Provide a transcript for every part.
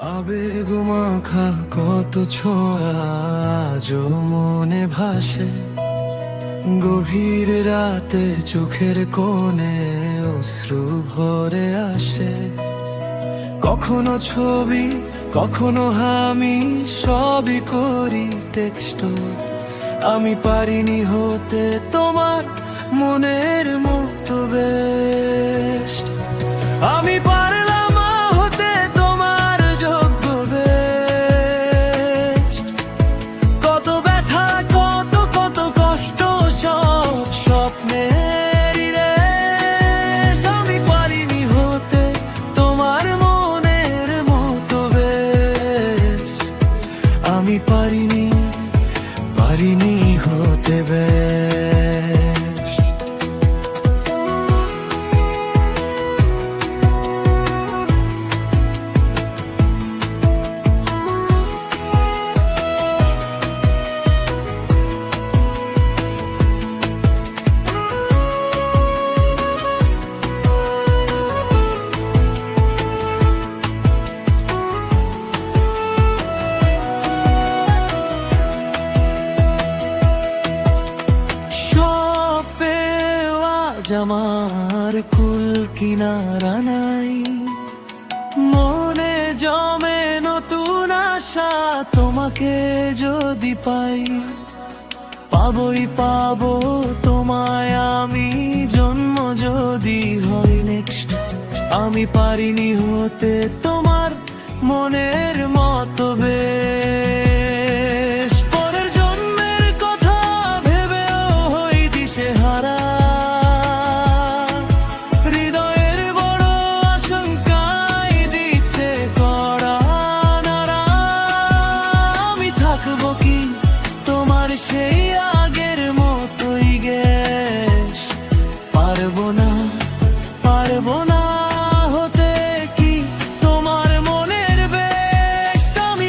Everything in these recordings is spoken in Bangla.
আবেগ মাখা কত ছোঁয়া আজও মনে ভাসে, গভীর রাতে চোখের কোণে অশ্রু ভরে আসে। কখনো ছবি, কখনো আমি, সবই করি টেক্সট। আমি পারিনি হতে তোমার মনের মতো বেস্ট। আমি পারলাম না হতে তোমার যোগ্য বেস্ট। কত ব্যথা, কত কত কষ্ট, সব স্বপ্নেরই রেশ। আমি পারিনি হতে তোমার মনের মতো বেশ। আমি পারিনি হতে বেশ। আমার কুল কিনারা নাই, মনে জমে নতুন আশা। তোমাকে যদি পাই, পাবই পাবো তোমায় আমি, জন্ম যদি হয় নেক্সট। আমি পারিনি হতে তোমার মনের মতো বেশ। পরের জন্মের কথা ভেবেও হই দিশেহারা, সেই আগের মতোই গেস। পারবো না হতে কি তোমার মনের বেশ। আমি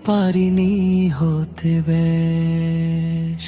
পারিনি হতে বেশ।